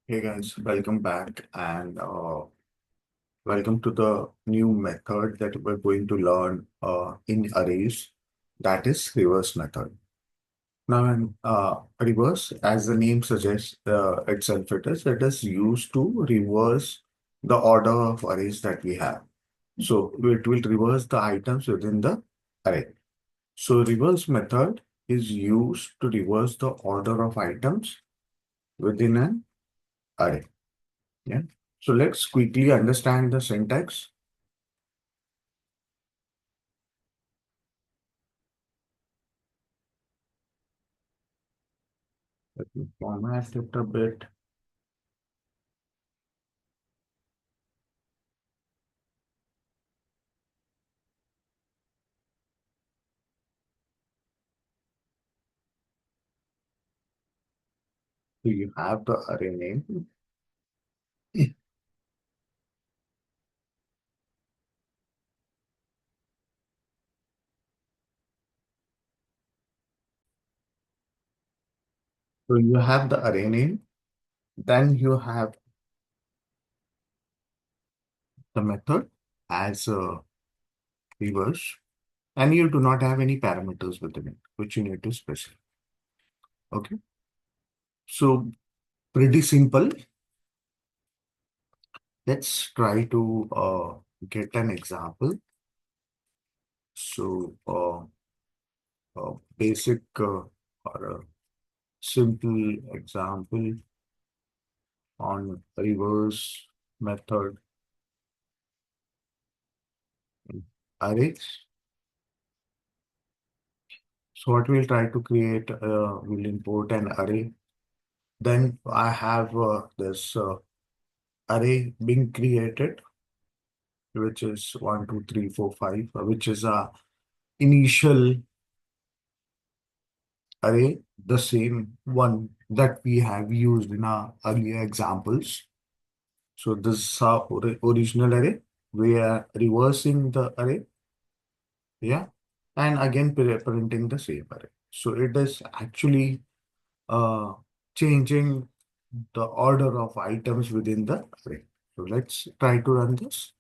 Hey guys, welcome back and welcome to the new method that we're going to learn in arrays, that is reverse method. Now, in reverse, as the name suggests itself, it is used to reverse the order of arrays that we have. So it will reverse the items within the array. So reverse method is used to reverse the order of items within an array. Yeah. So let's quickly understand the syntax. Let me format it a bit. So you have the array name. So you have the array name. Then you have the method as a reverse. And you do not have any parameters within it, which you need to specify. Okay. So pretty simple. Let's try to get an example. So basic or a simple example on reverse method arrays. So what we'll try to create, we'll import an array. Then I have this array being created, which is 1, 2, 3, 4, 5, which is a initial array, the same one that we have used in our earlier examples. So this is our original array. We are reversing the array, yeah, and again printing the same array. So it is actually uh, changing the order of items within the array. So let's try to run this.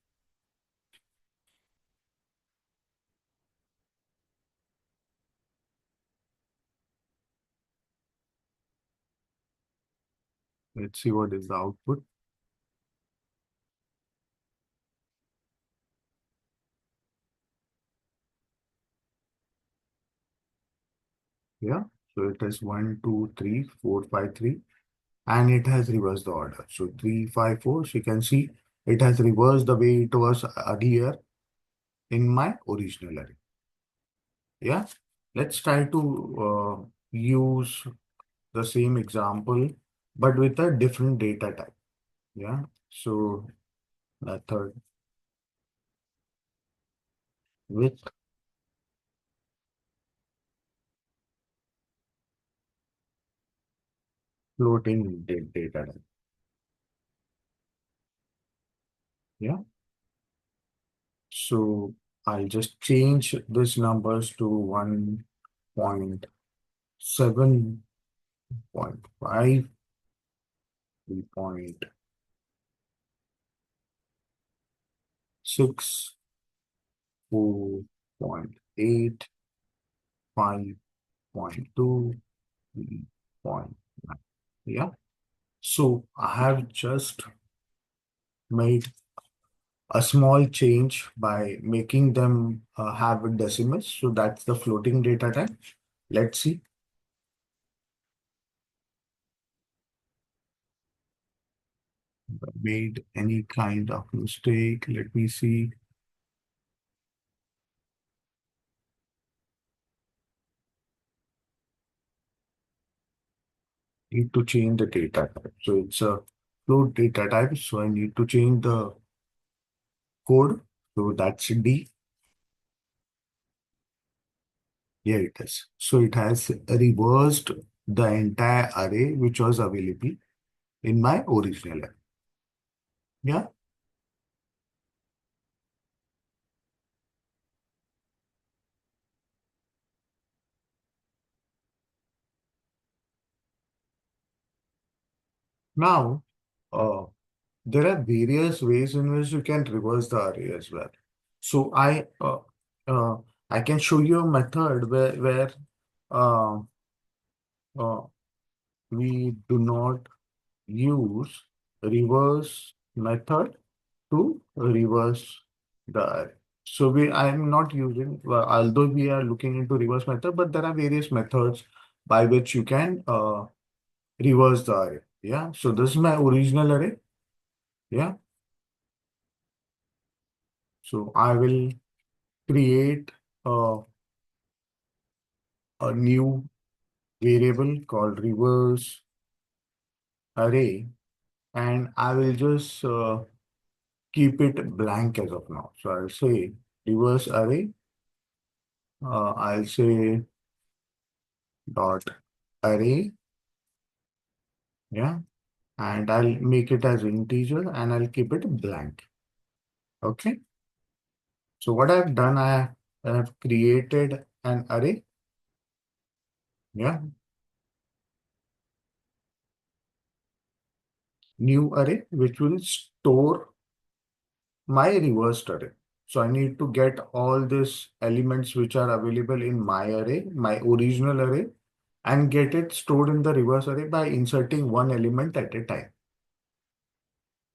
Let's see what is the output. Yeah. So it is 1, 2, 3, 4, 5, 3, and it has reversed the order. So 3, 5, 4. So you can see it has reversed the way it was earlier in my original array. Yeah. Let's try to use the same example, but with a different data type. Yeah. So method with floating data type. Yeah. So I'll just change this numbers to 1.7.5, 3.6, 4.8, 5.2, 3.9. Yeah. So I have just made a small change by making them have decimals. So that's the floating data type. Let's see. Made any kind of mistake. Let me see. Need to change the data type. So it's a float data type. So I need to change the code. So that's D. Yeah, it is. So it has reversed the entire array which was available in my original array. Yeah. Now uh, there are various ways in which you can reverse the array as well. So uh, I can show you a method where uh, uh, we do not use reverse method to reverse the array. So I am not using, well, although we are looking into reverse method, but there are various methods by which you can reverse the array. Yeah. So this is my original array. Yeah. So I will create a, a new variable called reverse array, and I will just keep it blank as of now. So I'll say reverse array. I'll say dot array. Yeah. And I'll make it as integer and I'll keep it blank. Okay. So what I've done, I have created an array. Yeah. New array, which will store my reversed array. So I need to get all these elements which are available in my array, my original array, and get it stored in the reverse array by inserting one element at a time.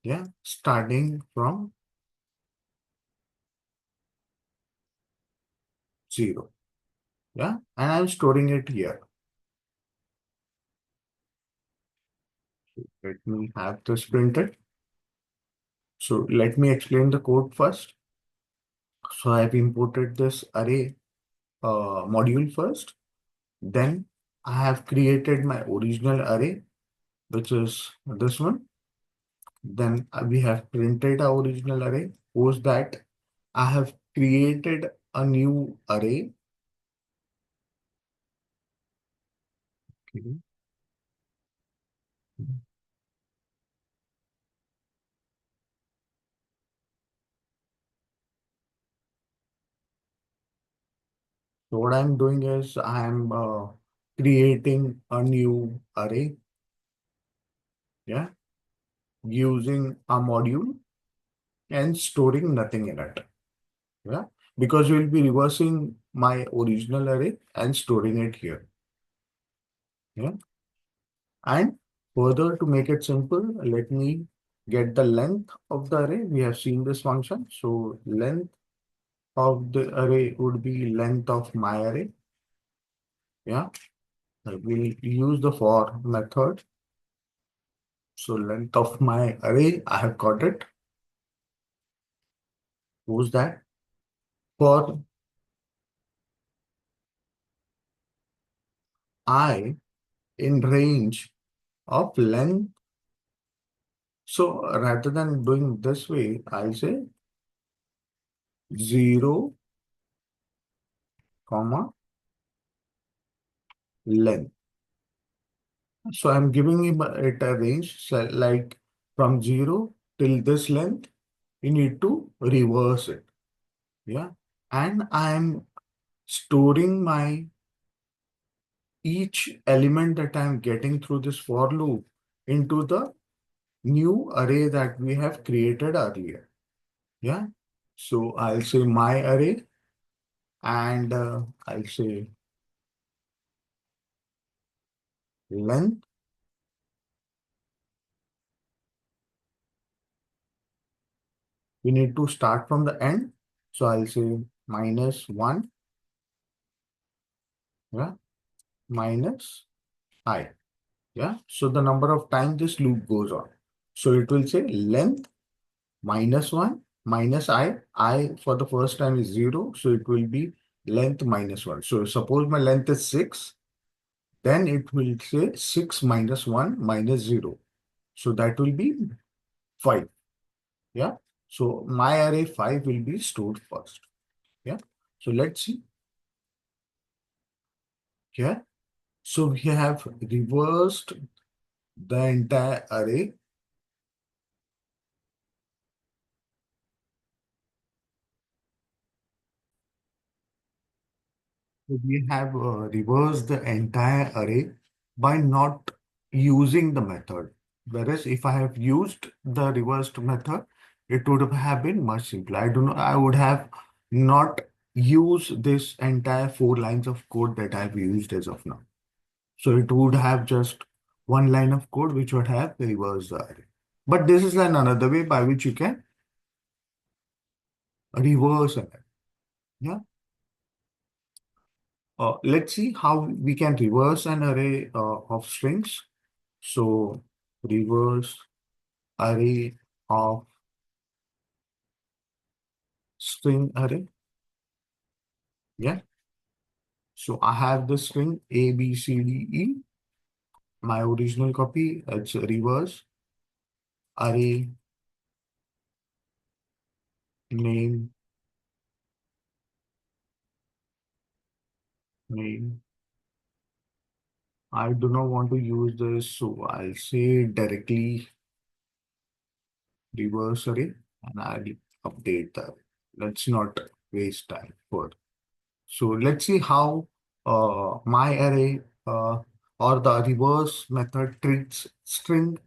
Yeah. Starting from 0. Yeah. And I'm storing it here. Let me have this printed. So let me explain the code first. So I've imported this array module first. Then I have created my original array, which is this one. Then we have printed our original array. Post that, I have created a new array. Okay. So what I'm doing is I'm creating a new array, yeah, using a module and storing nothing in it. Yeah, because we'll be reversing my original array and storing it here. Yeah, and further to make it simple, let me get the length of the array. We have seen this function. So length of the array would be length of my array. Yeah, we'll use the for method. So length of my array, I have got it. Who's that? For I in range of length. So rather than doing this way, I'll say 0, comma, length. So I'm giving it a range, so like from 0 till this length, you need to reverse it. Yeah. And I'm storing my each element that I'm getting through this for loop into the new array that we have created earlier. Yeah. So I'll say my array and I'll say length. We need to start from the end. So I'll say -1, yeah, minus I. Yeah. So the number of times this loop goes on. So it will say length -1 minus I for the first time is 0. So it will be length -1. So suppose my length is 6, then it will say 6 minus 1 minus 0. So that will be 5. Yeah. So my array 5 will be stored first. Yeah. So let's see here. So we have reversed the entire array. We have reversed the entire array by not using the method. Whereas if I have used the reversed method, it would have been much simpler. I do not, I would have not used this entire 4 lines of code that I've used as of now. So it would have just 1 line of code which would have reversed the array. But this is another way by which you can reverse an array. Yeah. Let's see how we can reverse an array of strings. So reverse array of string array. Yeah. So I have the string A, B, C, D, E. My original copy, it's reverse array name, name. I do not want to use this, so I'll say directly reverse array and I'll update that. Let's not waste time further. So let's see how my array or the reverse method treats string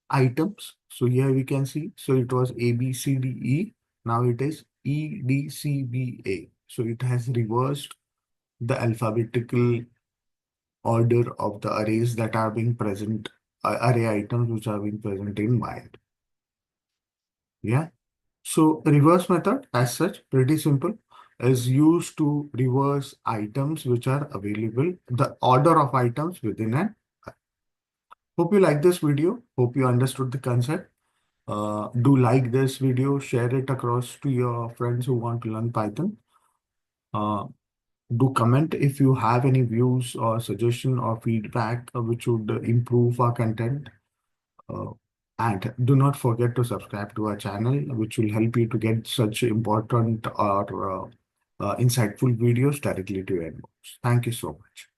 items. So here we can see, so it was A, B, C, D, E. Now it is E, D, C, B, A. So it has reversed the alphabetical order of the arrays that are being present, array items which are being present in mind. Yeah. So reverse method as such, pretty simple, is used to reverse items which are available, the order of items within an. Hope you like this video. Hope you understood the concept. Do like this video, share it across to your friends who want to learn Python. Uh, do comment if you have any views or suggestion or feedback which would improve our content. Uh, and do not forget to subscribe to our channel, which will help you to get such important or insightful videos directly to your inbox. Thank you so much.